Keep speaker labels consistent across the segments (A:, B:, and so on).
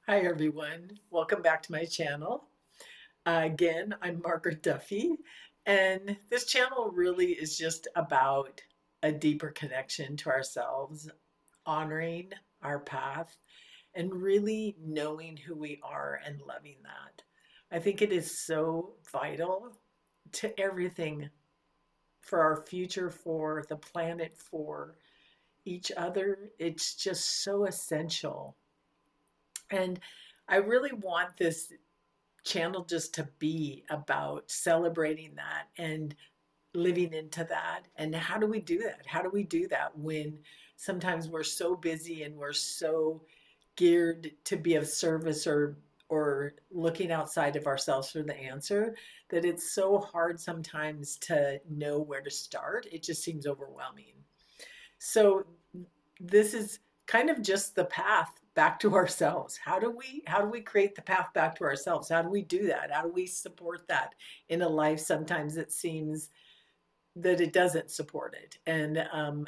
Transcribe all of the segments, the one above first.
A: Hi everyone, welcome back to my channel. Again, I'm Margaret Duffy, and this channel really is just about a deeper connection to ourselves, honoring our path, and really knowing who we are and loving that. I think it is so vital to everything for our future, for the planet, for each other. It's just so essential. And I really want this channel just to be about celebrating that and living into that. And how do we do that? How do we do that when sometimes we're so busy and we're so geared to be of service or looking outside of ourselves for the answer that it's so hard sometimes to know where to start. It just seems overwhelming. So this is kind of just the path back to ourselves. How do we create the path back to ourselves? How do we do that? How do we support that in a life sometimes it seems that it doesn't support it, and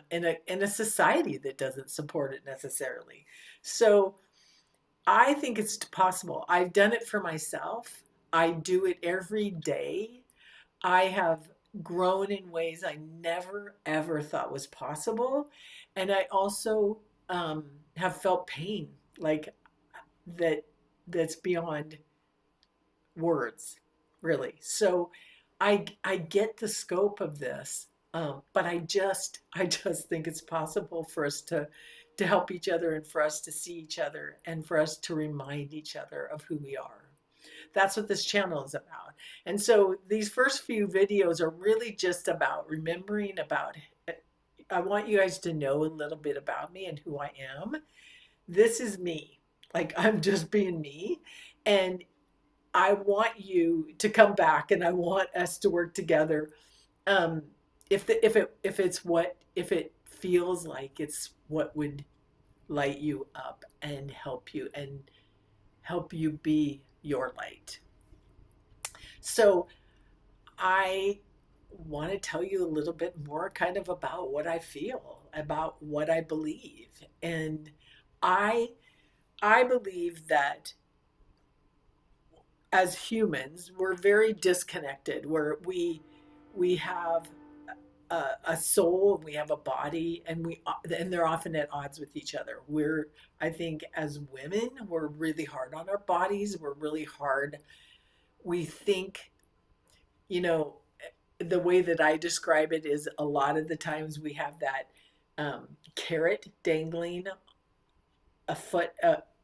A: in a society that doesn't support it necessarily. So I think it's possible. I've done it for myself. I do it every day. I have grown in ways I never ever thought was possible. And I also have felt pain like that that's beyond words, really. So I get the scope of this, but I just think it's possible for us to help each other and for us to see each other and for us to remind each other of who we are. That's what this channel is about. And so these first few videos are really just about remembering about, I want you guys to know a little bit about me and who I am. This is me. Like I'm just being me. And I want you to come back and I want us to work together. Um, if it feels like it's what would light you up and help you be your light. So I want to tell you a little bit more kind of about what I feel, about what I believe. And I I believe that as humans, we're very disconnected, where we have a soul and we have a body and they're often at odds with each other. I think as women, we're really hard on our bodies. We're really hard. We think, you know, the way that I describe it is a lot of the times we have that carrot dangling a foot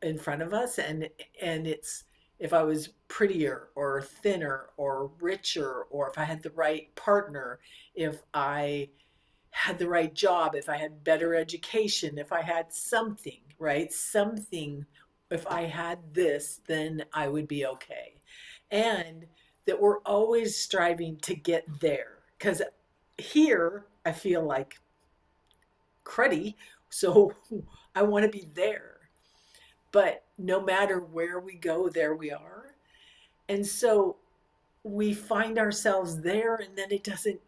A: in front of us, and it's if I was prettier or thinner or richer, or if I had the right partner, if I had the right job, if I had better education, if I had something, right? Something, if I had this, then I would be okay. And that we're always striving to get there. Because here, I feel like cruddy, so I want to be there. But no matter where we go, there we are. And so we find ourselves there, and then it doesn't,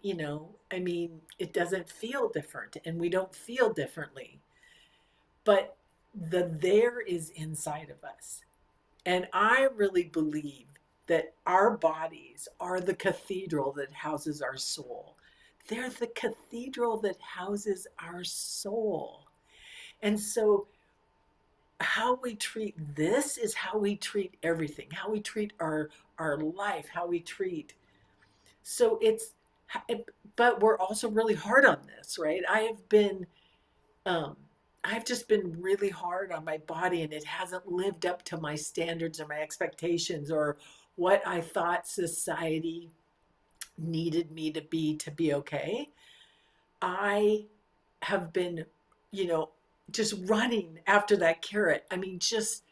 A: I mean, it doesn't feel different, and we don't feel differently. But the there is inside of us. And I really believe that our bodies are the cathedral that houses our soul. They're the cathedral that houses our soul. And so how we treat this is how we treat everything, how we treat our life, how we treat. So it's, but we're also really hard on this, right? Um, I've just been really hard on my body, and it hasn't lived up to my standards or my expectations or what I thought society needed me to be okay. I have been, you know, just running after that carrot. I mean, just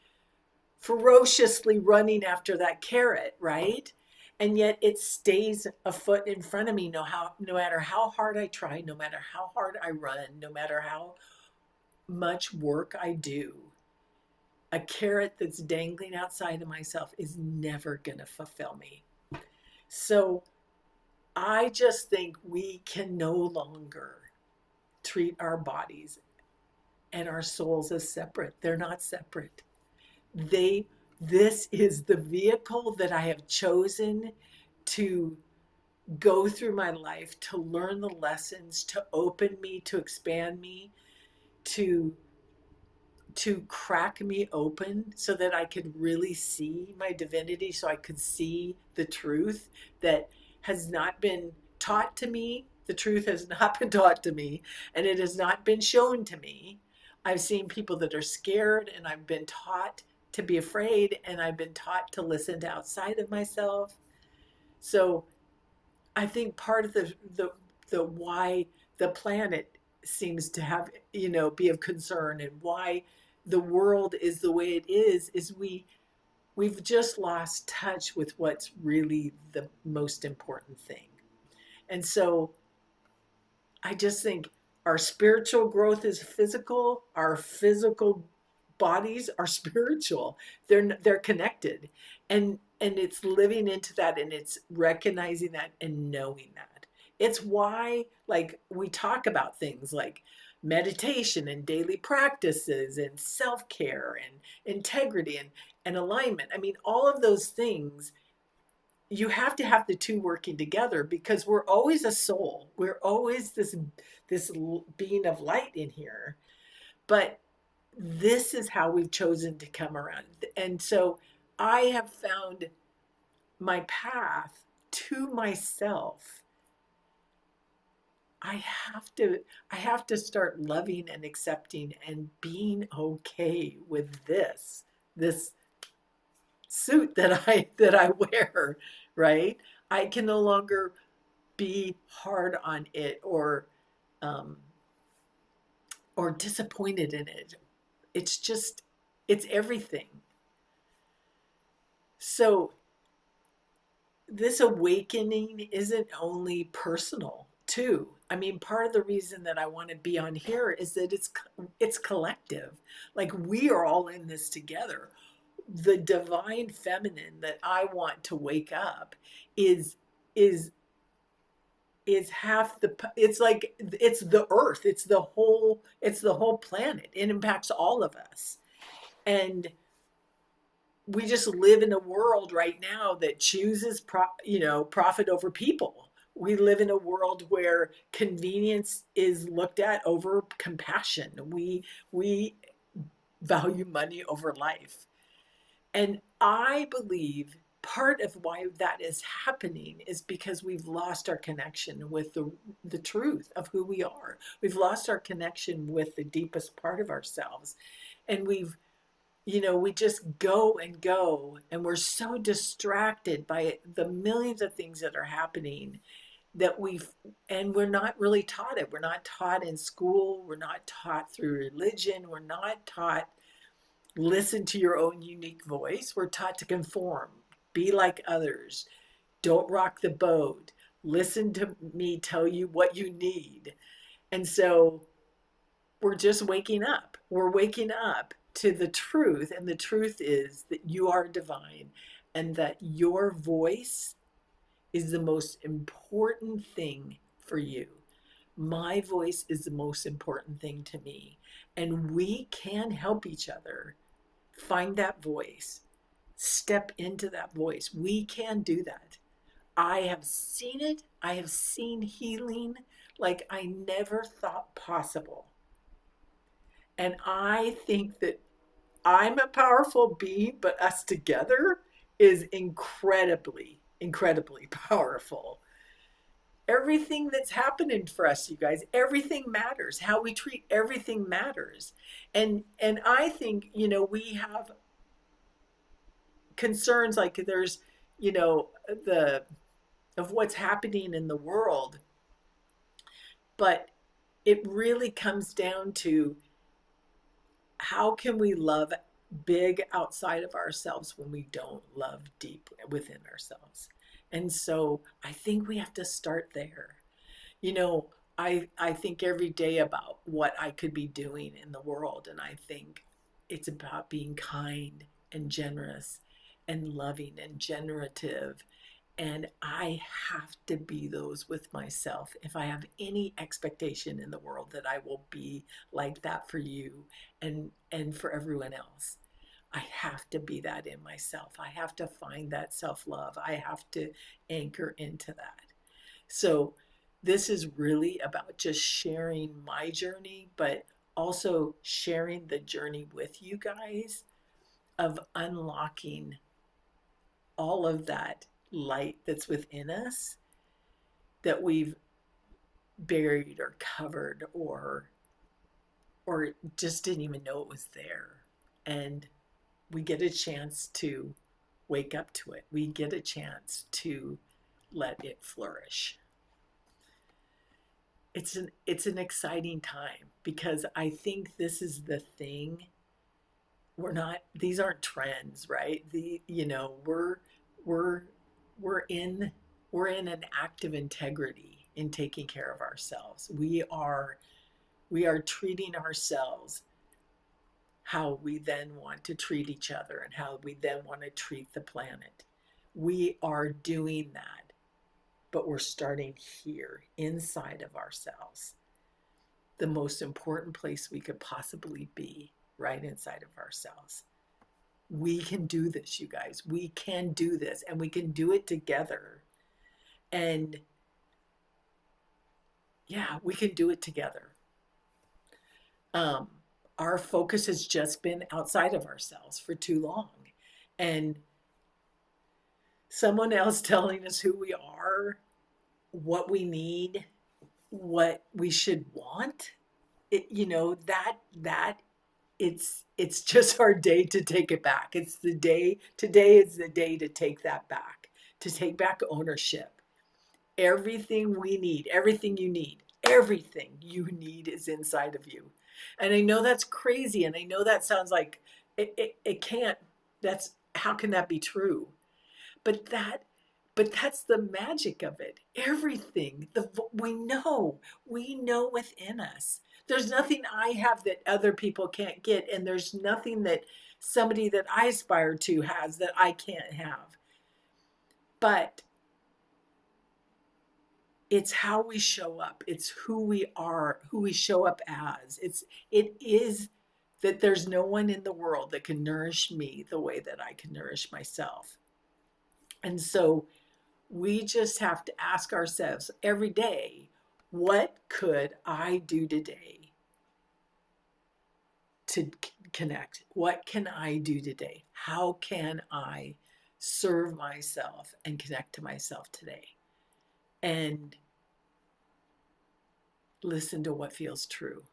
A: ferociously running after that carrot, right? And yet it stays a foot in front of me no matter how hard I try, no matter how hard I run, no matter how much work I do. A carrot that's dangling outside of myself is never going to fulfill me. So I just think we can no longer treat our bodies and our souls as separate. They're not separate. they this is the vehicle that I have chosen to go through my life, to learn the lessons, to open me, to expand me, to crack me open so that I could really see my divinity, so I could see the truth that has not been taught to me. The truth has not been taught to me, and it has not been shown to me. I've seen people that are scared, and I've been taught to be afraid, and I've been taught to listen to outside of myself. So I think part of the why the planet seems to have, be of concern, and why the world is the way it is we've just lost touch with what's really the most important thing. And so I just think our spiritual growth is physical, our physical bodies are spiritual. They're connected. And it's living into that, and it's recognizing that and knowing that. It's why, like, we talk about things like meditation and daily practices and self-care and integrity and alignment. I mean, all of those things, you have to have the two working together, because we're always a soul. We're always this being of light in here. But this is how we've chosen to come around. And so I have found my path to myself. I have to start loving and accepting and being okay with this suit that I wear, right? I can no longer be hard on it, um, or disappointed in it. It's just, it's everything. So this awakening isn't only personal too. I mean, part of the reason that I want to be on here is that it's collective. Like, we are all in this together. The divine feminine that I want to wake up is is is half the, it's like, it's the earth, it's the whole planet. It impacts all of us. And we just live in a world right now that chooses profit over people. We live in a world where convenience is looked at over compassion. We value money over life. And I believe part of why that is happening is because we've lost our connection with the truth of who we are. We've lost our connection with the deepest part of ourselves. And we just go and go, and we're so distracted by the millions of things that are happening that we're not really taught it. We're not taught in school. We're not taught through religion. We're not taught listen to your own unique voice. We're taught to conform, be like others, don't rock the boat, listen to me tell you what you need. And so we're just waking up. We're waking up to the truth. And the truth is that you are divine, and that your voice is the most important thing for you. My voice is the most important thing to me. And we can help each other find that voice, step into that voice. We can do that. I have seen it. I have seen healing like I never thought possible. And I think that I'm a powerful being, but us together is incredibly, incredibly powerful. Everything that's happening for us, you guys, everything matters. How we treat everything matters. And I think, we have concerns, like there's, the of what's happening in the world, but it really comes down to, how can we love big outside of ourselves when we don't love deep within ourselves? And so I think we have to start there. You know, I think every day about what I could be doing in the world, and I think it's about being kind and generous and loving and generative. And I have to be those with myself. If I have any expectation in the world that I will be like that for you and for everyone else, I have to be that in myself. I have to find that self-love. I have to anchor into that. So this is really about just sharing my journey, but also sharing the journey with you guys of unlocking all of that light that's within us that we've buried or covered or just didn't even know it was there. And we get a chance to wake up to it. We get a chance to let it flourish. It's an exciting time because I think this is the thing. We're not, these aren't trends, right? We're we're in we're in an act of integrity in taking care of ourselves. We are treating ourselves how we then want to treat each other and how we then want to treat the planet. We are doing that, but we're starting here inside of ourselves. The most important place we could possibly be, right inside of ourselves. We can do this, you guys. We can do this, and we can do it together. And yeah, we can do it together. Um, our focus has just been outside of ourselves for too long. And someone else telling us who we are, what we need, what we should want, that it's just our day to take it back. It's the day, today is the day to take that back, to take back ownership. Everything we need, everything you need is inside of you. And I know that's crazy, and I know that sounds like it can't, that's, how can that be true? But that's the magic of it. Everything, we know within us. There's nothing I have that other people can't get, and there's nothing that somebody that I aspire to has that I can't have. But it's how we show up. It's who we are, who we show up as. It is that there's no one in the world that can nourish me the way that I can nourish myself. And so we just have to ask ourselves every day, what could I do today to connect? What can I do today? How can I serve myself and connect to myself today? And listen to what feels true,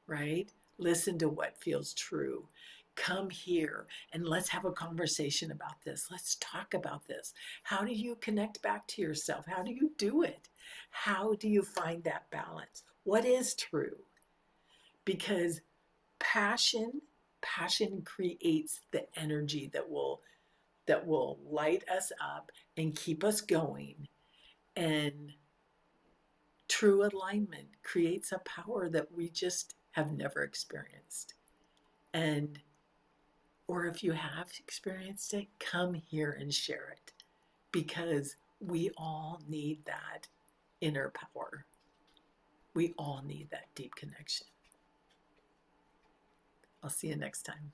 A: right? Listen to what feels true. Come here and let's have a conversation about this. Let's talk about this. How do you connect back to yourself? How do you do it? How do you find that balance? What is true? Because passion creates the energy that will light us up and keep us going. And true alignment creates a power that we just have never experienced. And, or if you have experienced it, come here and share it, because we all need that inner power. We all need that deep connection. I'll see you next time.